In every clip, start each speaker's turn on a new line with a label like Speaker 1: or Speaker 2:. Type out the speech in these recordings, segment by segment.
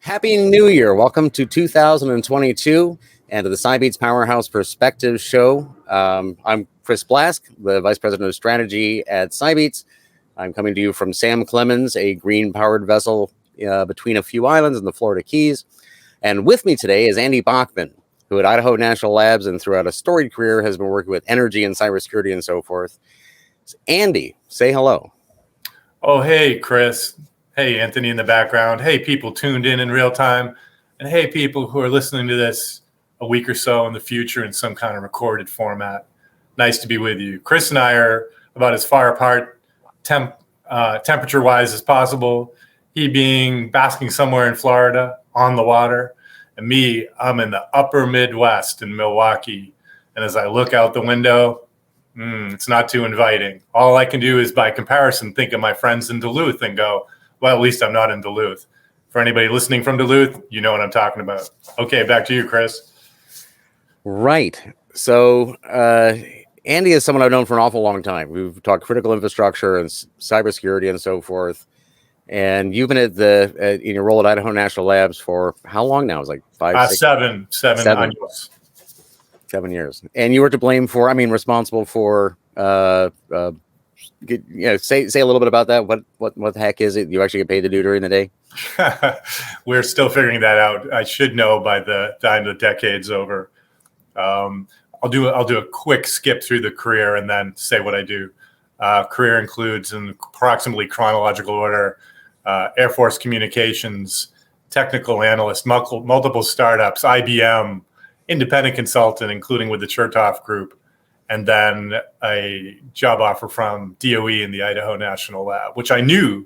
Speaker 1: Happy New Year. Welcome to 2022 and to the Cybeats Powerhouse Perspective Show. I'm Chris Blask, the Vice President of Strategy at Cybeats. I'm coming to you from Sam Clemens, a green-powered vessel between a few islands in the Florida Keys. And with me today is Andy Bochman, who at Idaho National Labs and throughout a storied career has been working with energy and cybersecurity and so forth. Andy, say hello.
Speaker 2: Oh, hey, Chris. Hey, Anthony in the background. Hey, people tuned in real time. And hey, people who are listening to this a week or so in the future in some kind of recorded format. Nice to be with you. Chris and I are about as far apart temperature-wise as possible. He being basking somewhere in Florida on the water. And me, I'm in the upper Midwest in Milwaukee. And as I look out the window, it's not too inviting. All I can do is, by comparison, think of my friends in Duluth and go, well, at least I'm not in Duluth. For anybody listening from Duluth, you know what I'm talking about. Okay, back to you, Chris.
Speaker 1: Right. So Andy is someone I've known for an awful long time. We've talked critical infrastructure and cybersecurity and so forth. And you've been in your role at Idaho National Labs for how long now? It's like
Speaker 2: 7 years.
Speaker 1: 7 years. And you were to blame for, responsible for, say a little bit about that. What the heck is it you actually get paid to do during the day?
Speaker 2: We're still figuring that out. I should know by the time the decade's over. I'll do a quick skip through the career and then say what I do. Career includes, in approximately chronological order, Air Force communications, technical analyst, multiple startups, IBM, independent consultant, including with the Chertoff Group, and then a job offer from DOE in the Idaho National Lab, which I knew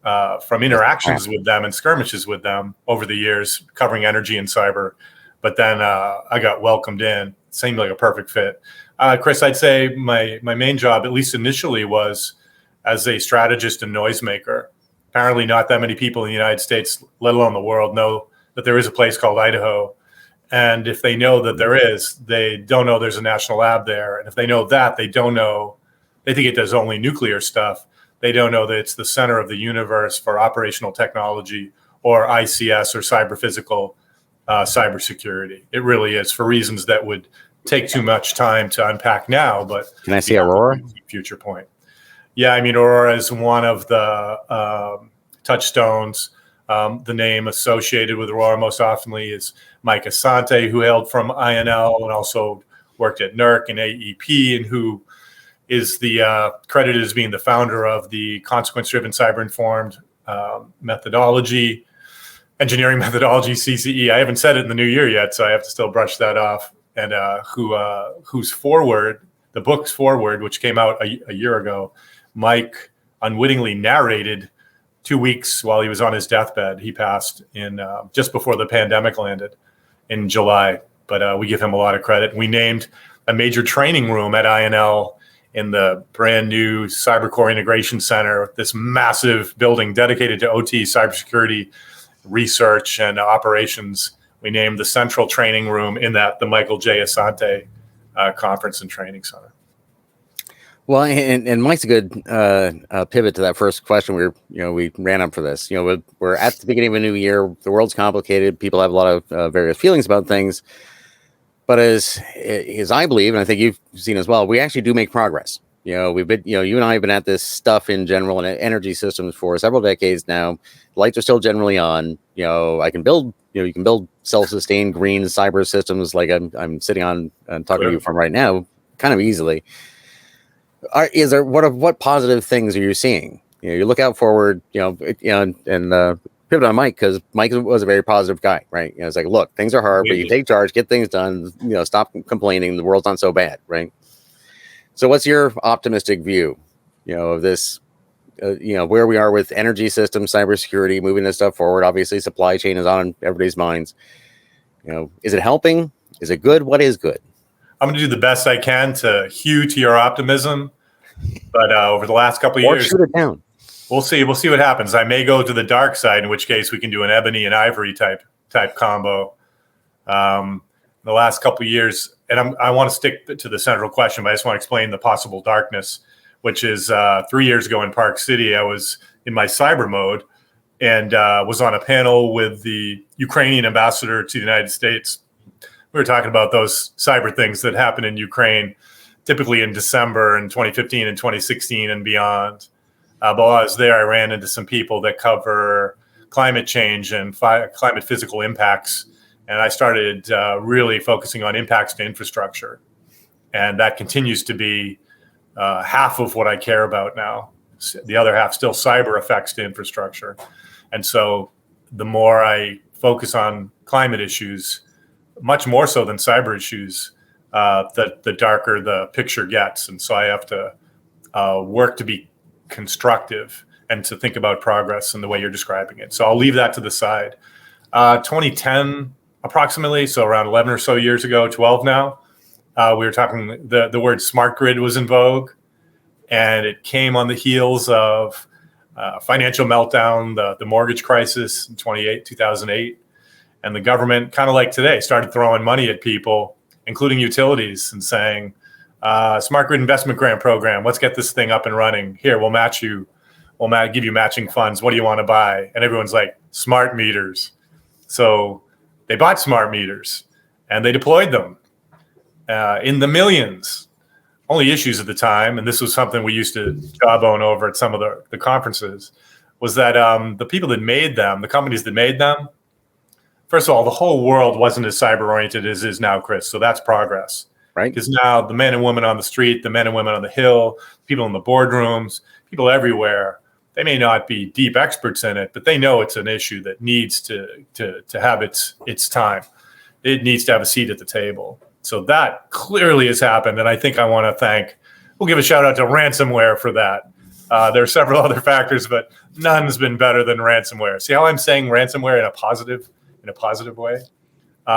Speaker 2: from interactions with them and skirmishes with them over the years, covering energy and cyber. But then I got welcomed in. Seemed like a perfect fit. Chris, I'd say my main job, at least initially, was as a strategist and noisemaker. Apparently not that many people in the United States, let alone the world, know that there is a place called Idaho. And if they know that there is, they don't know there's a national lab there. And if they know that, they think it does only nuclear stuff. They don't know that it's the center of the universe for operational technology or ICS or cyber-physical cybersecurity. It really is, for reasons that would take too much time to unpack now. But
Speaker 1: can I see Aurora?
Speaker 2: Future point. Yeah, Aurora is one of the touchstones. The name associated with Aurora most oftenly is Mike Asante, who hailed from INL and also worked at NERC and AEP, and who is the credited as being the founder of the consequence-driven cyber-informed engineering methodology, CCE. I haven't said it in the new year yet, so I have to still brush that off. And whose foreword, the book's foreword, which came out a year ago, Mike unwittingly narrated 2 weeks while he was on his deathbed. He passed in just before the pandemic landed in July, but we give him a lot of credit. We named a major training room at INL in the brand new CyberCore Integration Center, this massive building dedicated to OT, cybersecurity, research, and operations. We named the central training room in that the Michael J. Asante Conference and Training Center.
Speaker 1: Well, and Mike's a good pivot to that first question. We ran up for this. We're at the beginning of a new year. The world's complicated. People have a lot of various feelings about things. But as I believe, and I think you've seen as well, we actually do make progress. We've been, you and I have been at this stuff in general and energy systems for several decades now. Lights are still generally on. I can build. You can build self-sustained green cyber systems like I'm sitting on and talking to you from right now, kind of easily. What positive things are you seeing? You look out forward, and pivot on Mike, because Mike was a very positive guy, right? It's like, look, things are hard, but you take charge, get things done, stop complaining. The world's not so bad, right? So what's your optimistic view, of this, where we are with energy systems, cybersecurity, moving this stuff forward? Obviously, supply chain is on everybody's minds. Is it helping? Is it good? What is good?
Speaker 2: I'm going to do the best I can to hew to your optimism, but over the last couple of years,
Speaker 1: shoot it down.
Speaker 2: We'll see what happens. I may go to the dark side, in which case we can do an ebony and ivory type combo. The last couple of years, and I want to stick to the central question, but I just want to explain the possible darkness, which is 3 years ago in Park City, I was in my cyber mode, and was on a panel with the Ukrainian ambassador to the United States. We were talking about those cyber things that happen in Ukraine, typically in December in 2015 and 2016 and beyond. But while I was there, I ran into some people that cover climate change and climate physical impacts. And I started really focusing on impacts to infrastructure. And that continues to be half of what I care about now. The other half still cyber effects to infrastructure. And so the more I focus on climate issues, much more so than cyber issues, the darker the picture gets. And so I have to work to be constructive and to think about progress in the way you're describing it. So I'll leave that to the side. 2010, approximately, so around 11 or so years ago, 12 now, we were talking, the word smart grid was in vogue, and it came on the heels of financial meltdown, the mortgage crisis in 2008. And the government, kind of like today, started throwing money at people, including utilities, and saying, smart grid investment grant program, let's get this thing up and running. Here, we'll match you. We'll give you matching funds. What do you want to buy? And everyone's like, smart meters. So they bought smart meters and they deployed them in the millions. Only issues at the time, and this was something we used to jawbone over at some of the conferences, was that the people that made them, the companies that made them, first of all, the whole world wasn't as cyber-oriented as is now, Chris. So that's progress. Right. Because now the men and women on the street, the men and women on the Hill, people in the boardrooms, people everywhere, they may not be deep experts in it, but they know it's an issue that needs to have its time. It needs to have a seat at the table. So that clearly has happened. And I think I want to we'll give a shout out to ransomware for that. There are several other factors, but none's been better than ransomware. See how I'm saying ransomware in a positive way?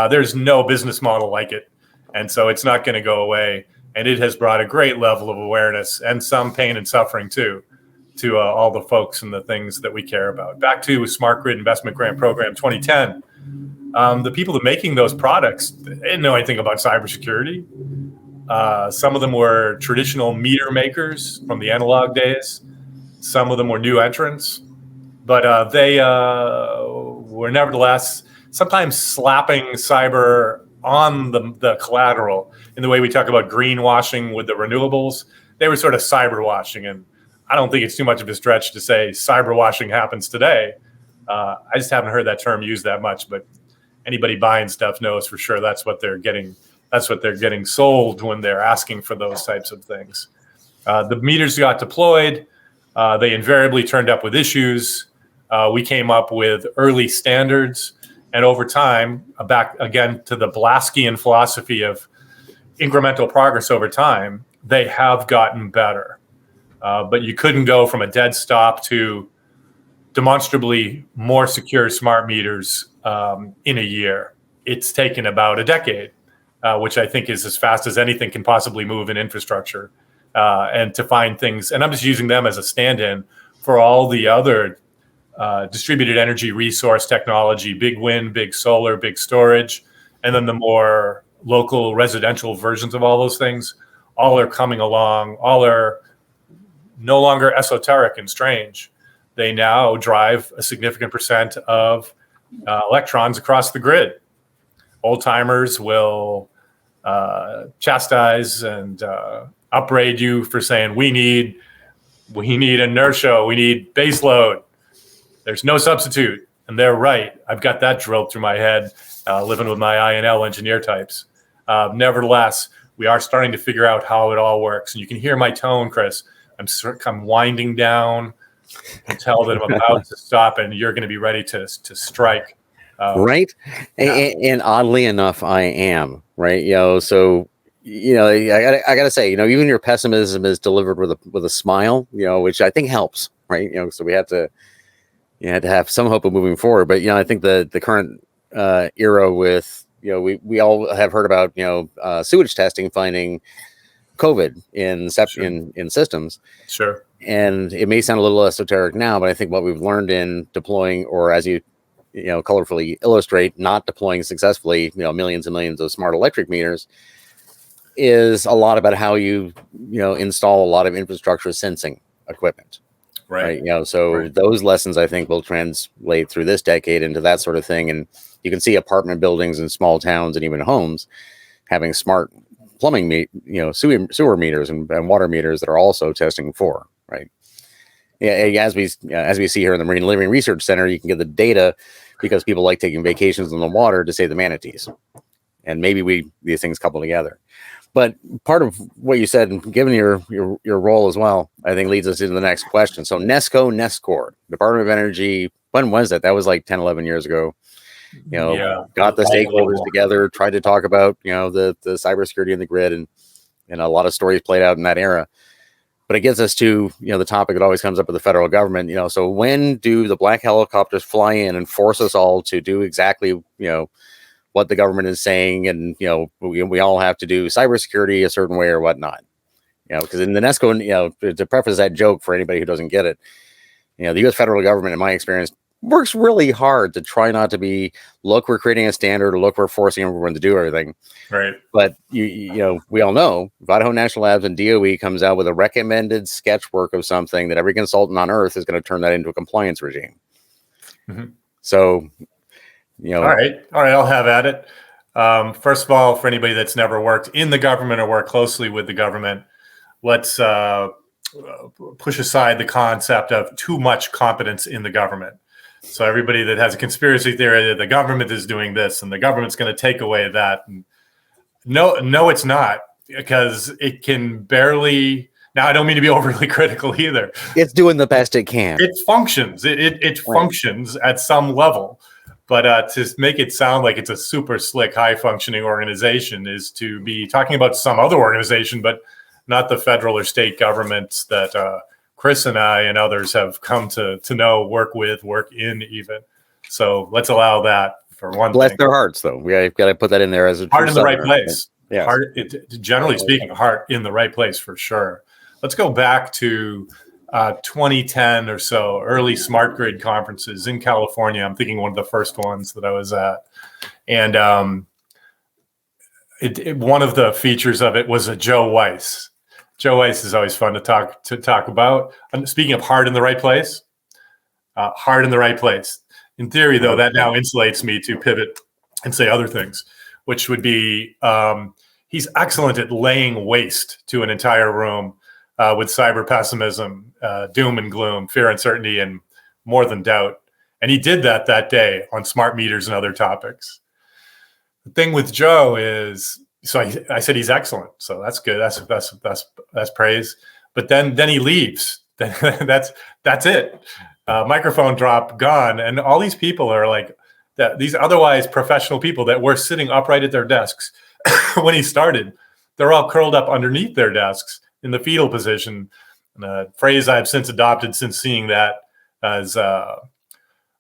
Speaker 2: There's no business model like it. And so it's not going to go away. And it has brought a great level of awareness and some pain and suffering too, to all the folks and the things that we care about. Back to Smart Grid Investment Grant Program 2010. The people that are making those products, they didn't know anything about cybersecurity. Some of them were traditional meter makers from the analog days. Some of them were new entrants. But they were nevertheless sometimes slapping cyber on the collateral in the way we talk about greenwashing with the renewables. They were sort of cyber washing. And I don't think it's too much of a stretch to say cyber washing happens today. I just haven't heard that term used that much, but anybody buying stuff knows for sure that's what they're getting. That's what they're getting sold when they're asking for those types of things. The meters got deployed. They invariably turned up with issues. We came up with early standards. And over time, back again to the Blaskian philosophy of incremental progress over time, they have gotten better. But you couldn't go from a dead stop to demonstrably more secure smart meters in a year. It's taken about a decade, which I think is as fast as anything can possibly move in infrastructure. And to find things, and I'm just using them as a stand-in for all the other distributed energy resource technology, big wind, big solar, big storage, and then the more local residential versions of all those things, all are coming along, all are no longer esoteric and strange. They now drive a significant percent of electrons across the grid. Old timers will chastise and upbraid you for saying we need inertia, we need base load. There's no substitute, and they're right. I've got that drilled through my head, living with my INL engineer types. Nevertheless, we are starting to figure out how it all works, and you can hear my tone, Chris. I'm winding down. I tell that I'm about to stop, and you're going to be ready to strike.
Speaker 1: Right, yeah. And oddly enough, I am right. So I gotta say, even your pessimism is delivered with a smile, which I think helps, right? So we have to have some hope of moving forward. But I think the current era with we all have heard about sewage testing finding COVID in systems.
Speaker 2: Sure.
Speaker 1: And it may sound a little esoteric now, but I think what we've learned in deploying, or as you colorfully illustrate, not deploying successfully, millions and millions of smart electric meters, is a lot about how you install a lot of infrastructure sensing equipment. right? So those lessons, I think, will translate through this decade into that sort of thing. And you can see apartment buildings in small towns and even homes having smart plumbing, sewer meters and water meters that are also testing for, right? Yeah, as we see here in the Marine Living Research Center, you can get the data because people like taking vacations on the water to save the manatees, and maybe these things couple together. But part of what you said, given your role as well, I think leads us into the next question. So NESCO, Department of Energy, when was that? That was like 10, 11 years ago. Got the stakeholders together, tried to talk about, the cybersecurity in the grid, and a lot of stories played out in that era. But it gets us to, the topic that always comes up with the federal government, so when do the black helicopters fly in and force us all to do exactly, what the government is saying, and we all have to do cybersecurity a certain way or whatnot, because in the NESCO, to preface that joke for anybody who doesn't get it, the U.S. federal government, in my experience, works really hard to try not to be, look, we're creating a standard, or look, we're forcing everyone to do everything.
Speaker 2: Right.
Speaker 1: But we all know Idaho National Labs and DOE comes out with a recommended sketchwork of something that every consultant on Earth is going to turn that into a compliance regime. Mm-hmm. So. All
Speaker 2: right, I'll have at it. First of all, for anybody that's never worked in the government or worked closely with the government, let's push aside the concept of too much competence in the government. So everybody that has a conspiracy theory that the government is doing this and the government's going to take away that. And no, it's not, because it can barely. Now, I don't mean to be overly critical either.
Speaker 1: It's doing the best it can.
Speaker 2: It functions. It functions at some level. But to make it sound like it's a super slick, high-functioning organization is to be talking about some other organization, but not the federal or state governments that Chris and I and others have come to know, work in even. So let's allow that for one thing.
Speaker 1: Bless their hearts, though. We've got to put that in there as a
Speaker 2: heart in the right place.
Speaker 1: Yeah.
Speaker 2: Generally speaking, heart in the right place for sure. Let's go back to 2010 or so, early smart grid conferences in California. I'm thinking one of the first ones that I was at. And one of the features of it was a Joe Weiss. Joe Weiss is always fun to talk about. Speaking of heart in the right place, heart in the right place. In theory, though, that now insulates me to pivot and say other things, which would be he's excellent at laying waste to an entire room with cyber pessimism, doom and gloom, fear, uncertainty, and more than doubt. And he did that day on smart meters and other topics. The thing with Joe is, so I said he's excellent, so that's good. That's praise. But then he leaves. That's it. Microphone drop, gone, and all these people are like that. These otherwise professional people that were sitting upright at their desks when he started, they're all curled up underneath their desks in the fetal position. And a phrase I've since adopted since seeing that as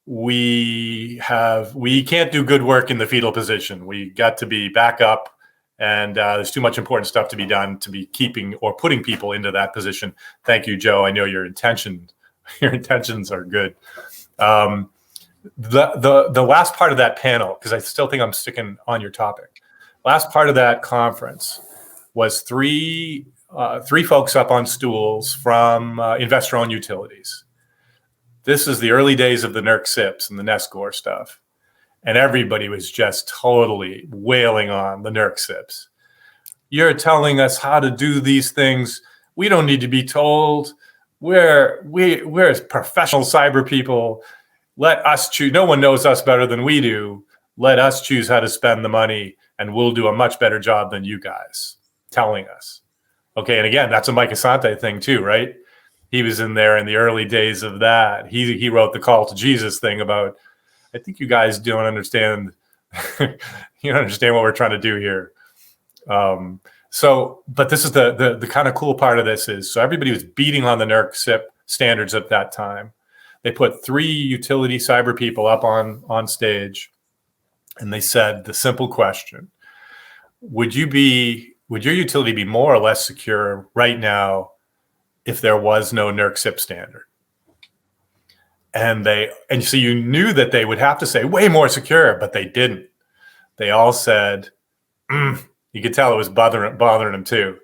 Speaker 2: we can't do good work in the fetal position. We got to be back up, and there's too much important stuff to be done to be keeping or putting people into that position. Thank you, Joe. I know your intentions are good. The last part of that panel, because I still think I'm sticking on your topic. Last part of that conference was three folks up on stools from investor-owned utilities. This is the early days of the NERC SIPs and the NESCOR stuff. And everybody was just totally wailing on the NERC SIPs. You're telling us how to do these things. We don't need to be told. We're professional cyber people. Let us choose. No one knows us better than we do. Let us choose how to spend the money, and we'll do a much better job than you guys telling us. Okay, and again, that's a Mike Asante thing too, right? He was in there in the early days of that. He wrote the call to Jesus thing about, I think you guys don't understand. You don't understand what we're trying to do here. But this is the kind of cool part of this is, so everybody was beating on the NERC SIP standards at that time. They put 3 utility cyber people up on stage, and they said the simple question: Would your utility be more or less secure right now if there was no NERC SIP standard? And so you knew that they would have to say way more secure, but they didn't. They all said, you could tell it was bothering them too,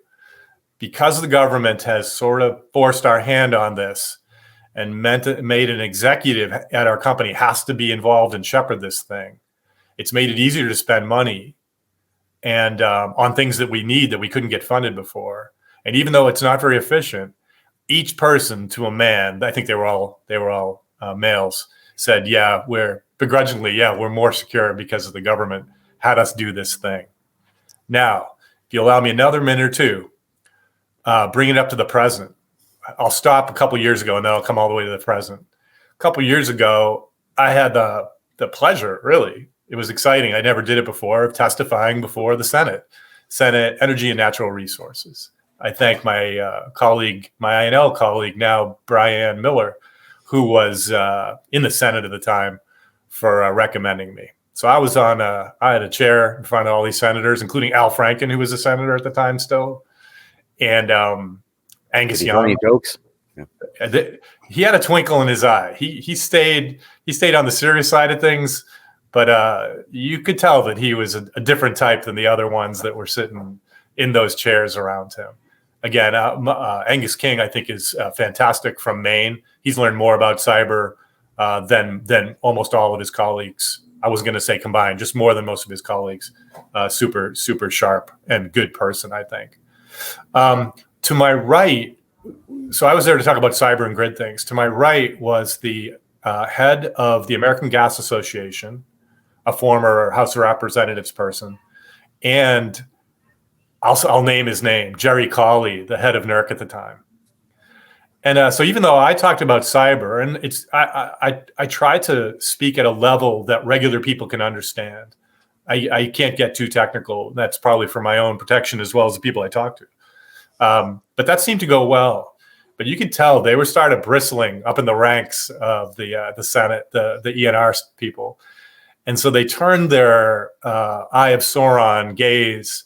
Speaker 2: because the government has sort of forced our hand on this. and made an executive at our company has to be involved and shepherd this thing. It's made it easier to spend money and on things that we need that we couldn't get funded before. And even though it's not very efficient, each person to a man, I think they were all males, said, yeah, we're more secure because the government had us do this thing. Now, if you allow me another minute or two, bring it up to the present. I'll stop a couple years ago and then I'll come all the way to the present. A couple years ago, I had the pleasure, really, it was exciting. I never did it before, of testifying before the Senate Energy and Natural Resources. I thank my colleague, my INL colleague now, Brian Miller, who was in the Senate at the time, for recommending me. So I was I had a chair in front of all these senators, including Al Franken, who was a senator at the time still, and Angus Young.
Speaker 1: Any jokes?
Speaker 2: Yeah. He had a twinkle in his eye. He stayed on the serious side of things, but you could tell that he was a different type than the other ones that were sitting in those chairs around him. Again, Angus King, I think, is fantastic from Maine. He's learned more about cyber than almost all of his colleagues. I was going to say combined, just more than most of his colleagues. Super, super sharp and good person, I think. To my right, so I was there to talk about cyber and grid things. To my right was the head of the American Gas Association, a former House of Representatives person, and I'll name his name, Jerry Cawley, the head of NERC at the time. And so even though I talked about cyber, and I try to speak at a level that regular people can understand. I can't get too technical. That's probably for my own protection as well as the people I talk to. But that seemed to go well. But you could tell they were started bristling up in the ranks of the Senate, the ENR people. And so they turned their Eye of Sauron gaze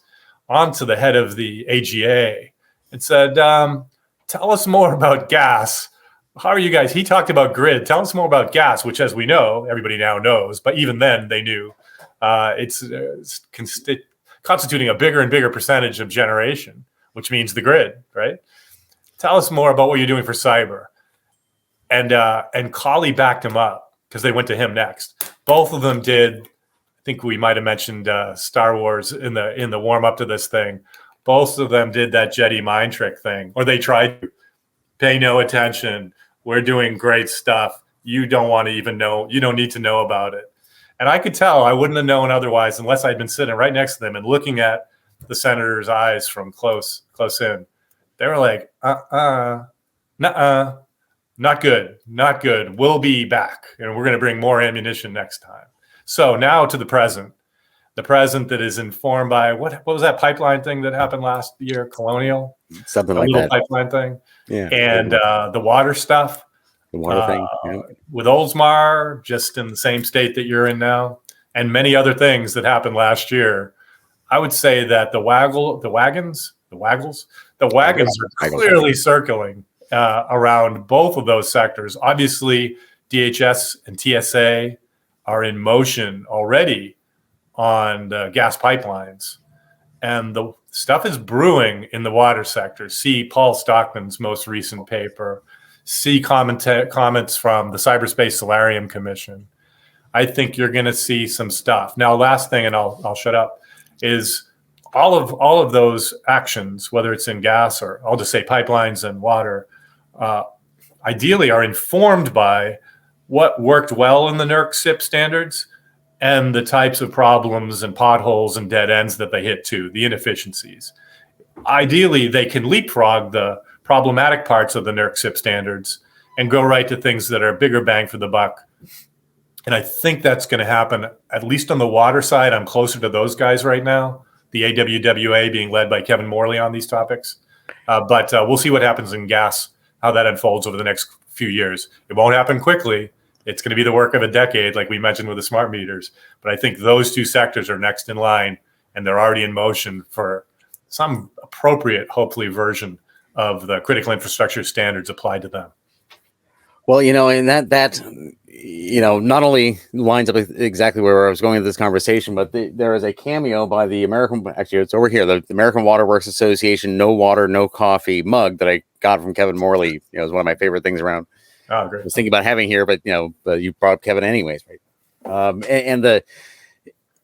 Speaker 2: onto the head of the AGA and said, tell us more about gas. How are you guys? He talked about grid. Tell us more about gas, which, as we know, everybody now knows, but even then they knew it's constituting a bigger and bigger percentage of generation, which means the grid, right? Tell us more about what you're doing for cyber. And Cawley backed him up because they went to him next. Both of them did. I think we might have mentioned Star Wars in the warm up to this thing. Both of them did that Jedi mind trick thing, or they tried to. Pay no attention. We're doing great stuff. You don't want to even know. You don't need to know about it. And I could tell I wouldn't have known otherwise unless I'd been sitting right next to them and looking at the senator's eyes from close in. They were like, nuh-uh, not good. We'll be back, and we're going to bring more ammunition next time. So now to the present that is informed by what was that pipeline thing that happened last year? Colonial,
Speaker 1: something like that.
Speaker 2: Pipeline thing,
Speaker 1: yeah.
Speaker 2: And the water stuff,
Speaker 1: the water thing, yeah.
Speaker 2: With Oldsmar, just in the same state that you're in now, and many other things that happened last year. I would say that the wagons are clearly circling around both of those sectors. Obviously, DHS and TSA are in motion already on the gas pipelines, and the stuff is brewing in the water sector. See Paul Stockman's most recent paper, see comments from the Cyberspace Solarium Commission. I think you're going to see some stuff. Now, last thing, and I'll shut up, is all of those actions, whether it's in gas or I'll just say pipelines and water, ideally are informed by what worked well in the NERC SIP standards and the types of problems and potholes and dead ends that they hit too, the inefficiencies. Ideally, they can leapfrog the problematic parts of the NERC SIP standards and go right to things that are bigger bang for the buck. And I think that's going to happen, at least on the water side. I'm closer to those guys right now, the AWWA being led by Kevin Morley on these topics. But we'll see what happens in gas, how that unfolds over the next few years. It won't happen quickly. It's going to be the work of a decade, like we mentioned with the smart meters. But I think those two sectors are next in line, and they're already in motion for some appropriate, hopefully, version of the critical infrastructure standards applied to them.
Speaker 1: Well, and that not only lines up exactly where I was going with this conversation, but there is a cameo by the it's over here, the American Water Works Association, No Water, No Coffee mug that I got from Kevin Morley. It was one of my favorite things around.
Speaker 2: Oh,
Speaker 1: I
Speaker 2: great.
Speaker 1: was thinking about having here, but but you brought up Kevin anyways, right? And the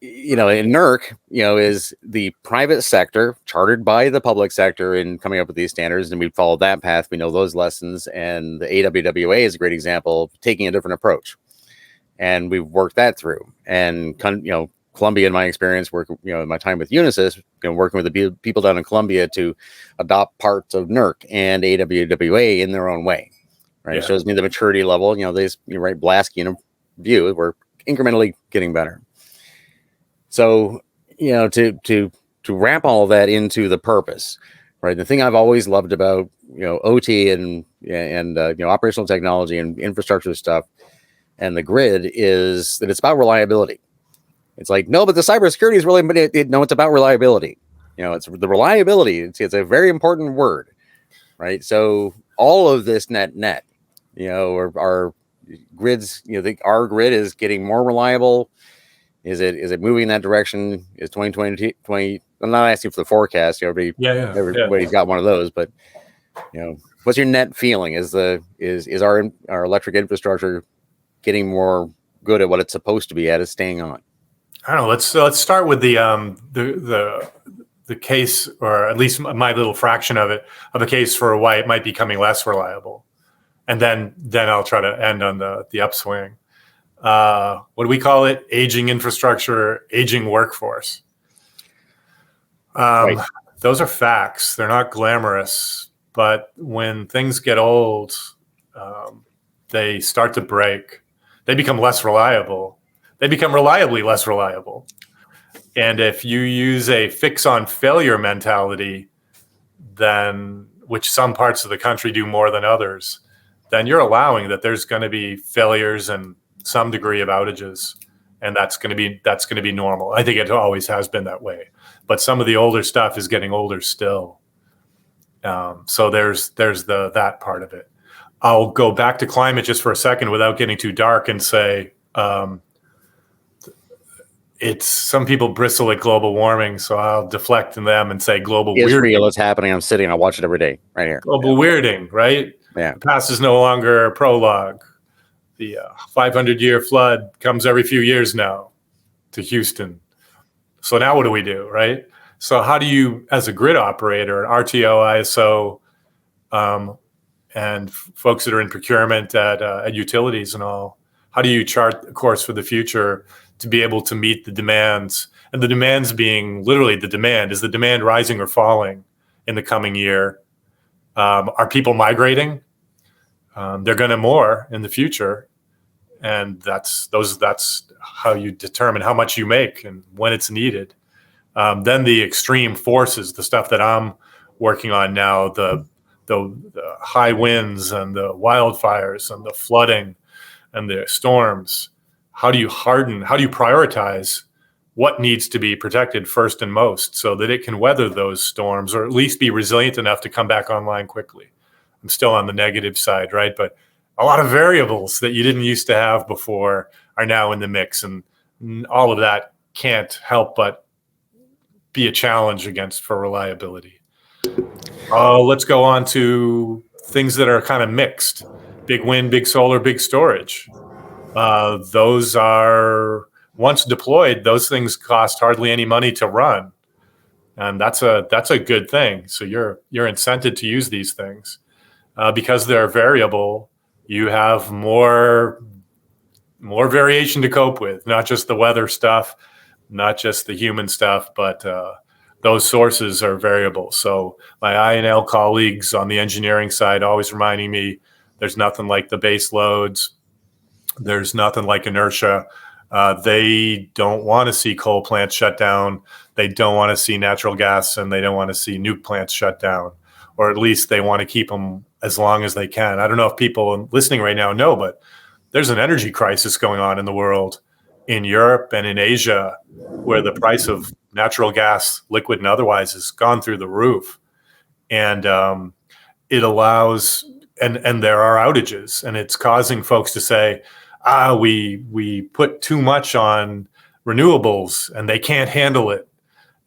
Speaker 1: in NERC, is the private sector chartered by the public sector in coming up with these standards, and we followed that path. We know those lessons, and the AWWA is a great example of taking a different approach, and we've worked that through. And Columbia, in my experience, in my time with Unisys, working with the people down in Columbia to adopt parts of NERC and AWWA in their own way, right?
Speaker 2: Yeah.
Speaker 1: It shows me the maturity level. Right, Blask, view, we're incrementally getting better. So, to wrap all of that into the purpose, right? The thing I've always loved about, OT and operational technology and infrastructure stuff and the grid is that it's about reliability. It's like, no, but the cybersecurity is really, no, it's about reliability. It's the reliability. It's a very important word, right? So all of this net, our grids, our grid is getting more reliable. Is it moving in that direction? Is 2020? I'm not asking for the forecast. Everybody's got one of those, but what's your net feeling? Is our electric infrastructure getting more good at what it's supposed to be at? Is staying on?
Speaker 2: I don't know. Let's start with the case, or at least my little fraction of a case for why it might be becoming less reliable, and then I'll try to end on the upswing. What do we call it? Aging infrastructure, aging workforce.
Speaker 1: Right.
Speaker 2: Those are facts. They're not glamorous, but when things get old, they start to break. They become less reliable. They become reliably less reliable. And if you use a fix on failure mentality, then, which some parts of the country do more than others, then you're allowing that there's going to be failures and some degree of outages, and that's going to be normal. I think it always has been that way, but some of the older stuff is getting older still. So there's that part of it. I'll go back to climate just for a second without getting too dark and say it's some people bristle at global warming, so I'll deflect in them and say global weirding.
Speaker 1: It's real. It's happening. I'm sitting. I watch it every day, right here.
Speaker 2: Global weirding, right?
Speaker 1: Yeah.
Speaker 2: The past is no longer a prologue. The 500-year flood comes every few years now to Houston. So now what do we do, right? So how do you, as a grid operator, RTO, ISO, and folks that are in procurement at utilities and all, how do you chart a course for the future to be able to meet the demands? And the demands being literally the demand. Is the demand rising or falling in the coming year? Are people migrating? They're going to more in the future. And that's how you determine how much you make and when it's needed. Then the extreme forces, the stuff that I'm working on now, the high winds and the wildfires and the flooding and the storms. How do you prioritize what needs to be protected first and most so that it can weather those storms, or at least be resilient enough to come back online quickly? I'm still on the negative side, right? But a lot of variables that you didn't used to have before are now in the mix, and all of that can't help but be a challenge for reliability. Let's go on to things that are kind of mixed. Big wind, big solar, big storage. Those are, once deployed, those things cost hardly any money to run. And that's a good thing. So you're incented to use these things because they're variable. You have more variation to cope with, not just the weather stuff, not just the human stuff, but those sources are variable. So my I&L colleagues on the engineering side always reminding me there's nothing like the base loads. There's nothing like inertia. They don't want to see coal plants shut down. They don't want to see natural gas, and they don't want to see nuke plants shut down, or at least they want to keep them as long as they can. I don't know if people listening right now know, but there's an energy crisis going on in the world, in Europe and in Asia, where the price of natural gas, liquid and otherwise, has gone through the roof. And it allows, and there are outages, and it's causing folks to say, we put too much on renewables and they can't handle it.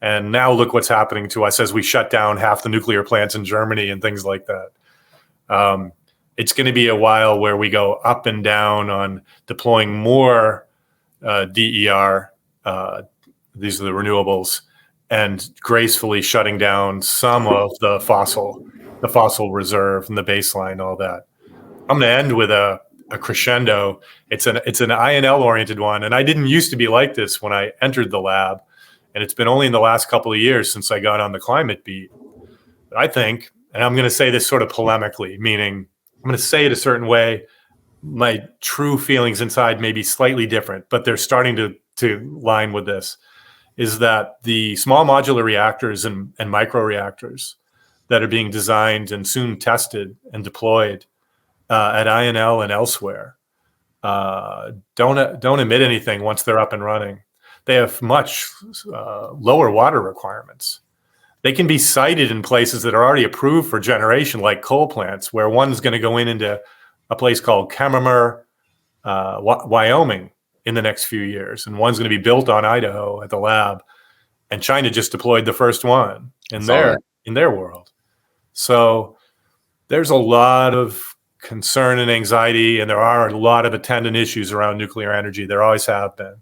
Speaker 2: And now look what's happening to us as we shut down half the nuclear plants in Germany and things like that. it's going to be a while where we go up and down on deploying more DER. These are the renewables, and gracefully shutting down some of the fossil reserve and the baseline, all that. I'm going to end with a crescendo. It's an INL oriented one, and I didn't used to be like this when I entered the lab, and it's been only in the last couple of years since I got on the climate beat. But I think, and I'm going to say this sort of polemically, meaning I'm going to say it a certain way. My true feelings inside may be slightly different, but they're starting to line with this, is that the small modular reactors and microreactors that are being designed and soon tested and deployed at INL and elsewhere don't emit anything once they're up and running. They have much lower water requirements. They can be sited in places that are already approved for generation, like coal plants, where one's going to go into a place called Kemmerer, Wyoming, in the next few years, and one's going to be built on Idaho at the lab. And China just deployed the first one in their world. So there's a lot of concern and anxiety, and there are a lot of attendant issues around nuclear energy. There always have been.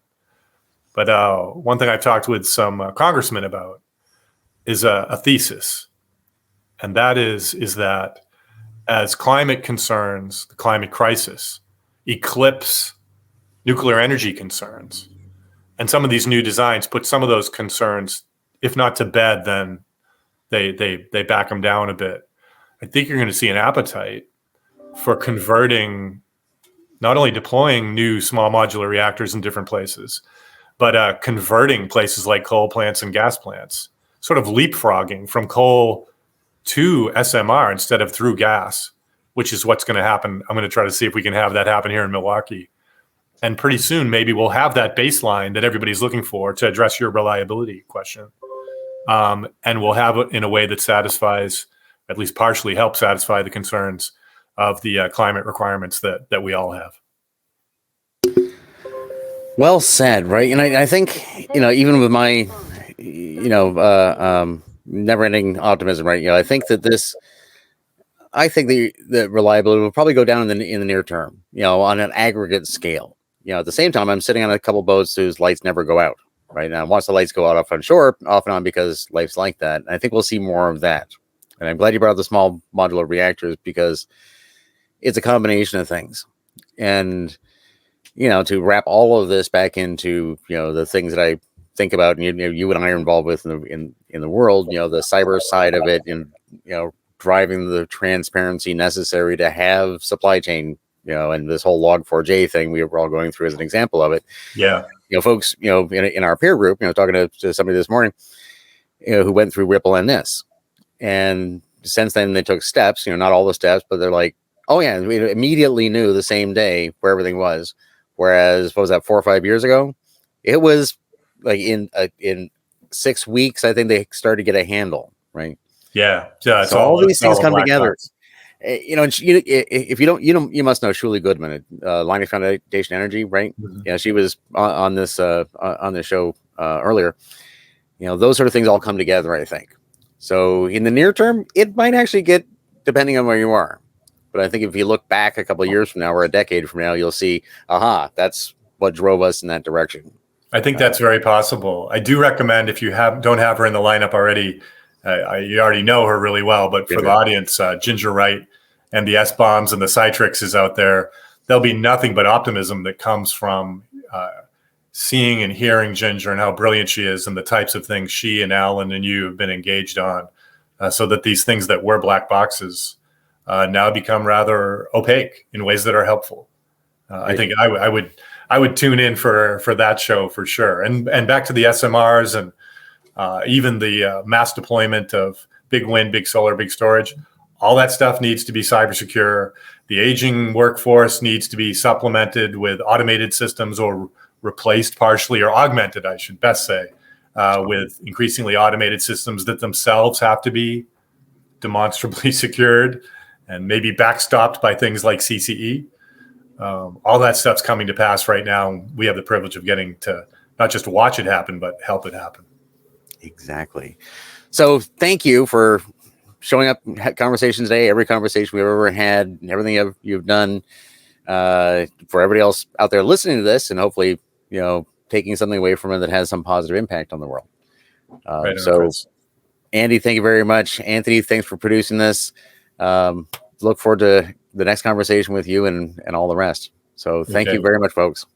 Speaker 2: But one thing I've talked with some congressmen about is a thesis, and that is that as climate concerns, the climate crisis, eclipse nuclear energy concerns, and some of these new designs put some of those concerns, if not to bed, then they back them down a bit. I think you're going to see an appetite for converting, not only deploying new small modular reactors in different places, but converting places like coal plants and gas plants, sort of leapfrogging from coal to SMR instead of through gas, which is what's going to happen. I'm going to try to see if we can have that happen here in Milwaukee. And pretty soon, maybe we'll have that baseline that everybody's looking for to address your reliability question. And we'll have it in a way that satisfies, at least partially helps satisfy the concerns of the climate requirements that we all have.
Speaker 1: Well said, right? And I think, even with my, never-ending optimism, right? I think that the reliability will probably go down in the near term, on an aggregate scale. At the same time, I'm sitting on a couple boats whose lights never go out, right? Now, once the lights go out off on shore, off and on, because life's like that. And I think we'll see more of that. And I'm glad you brought up the small modular reactors, because it's a combination of things. And, to wrap all of this back into, the things that I think about, and you and I are involved with in the world, the cyber side of it, and, driving the transparency necessary to have supply chain, and this whole Log4j thing we were all going through as an example of it.
Speaker 2: Yeah.
Speaker 1: Folks, in our peer group, talking to somebody this morning, who went through Ripple and this, and since then they took steps, not all the steps, but they're like, oh yeah, we immediately knew the same day where everything was. Whereas, what was that, 4 or 5 years ago? It was like in 6 weeks, I think they started to get a handle, right?
Speaker 2: Yeah.
Speaker 1: So all these things come together. If you don't, you must know Shuli Goodman at Lightning Foundation Energy, right? Mm-hmm. Yeah, she was on this show earlier. Those sort of things all come together, I think. So in the near term, it might actually get, depending on where you are. But I think if you look back a couple of years from now or a decade from now, you'll see, that's what drove us in that direction.
Speaker 2: I think that's very possible. I do recommend, if you don't have her in the lineup already, you already know her really well, but for the audience, Ginger Wright and the S-bombs and the Citrix is out there. There'll be nothing but optimism that comes from seeing and hearing Ginger and how brilliant she is, and the types of things she and Alan and you have been engaged on, so that these things that were black boxes now become rather opaque in ways that are helpful. I think I would tune in for that show for sure. And back to the SMRs and even the mass deployment of big wind, big solar, big storage, all that stuff needs to be cyber secure. The aging workforce needs to be supplemented with automated systems, or replaced partially, or augmented, I should best say, with increasingly automated systems that themselves have to be demonstrably secured and maybe backstopped by things like CCE. All that stuff's coming to pass right now. We have the privilege of getting to not just watch it happen, but help it happen.
Speaker 1: Exactly. So thank you for showing up at conversations today, every conversation we've ever had, everything you've done, for everybody else out there listening to this, and hopefully, taking something away from it that has some positive impact on the world.
Speaker 2: Right,
Speaker 1: So, Andy, thank you very much. Anthony, thanks for producing this. Look forward to the next conversation with you and all the rest. So thank you very much, folks.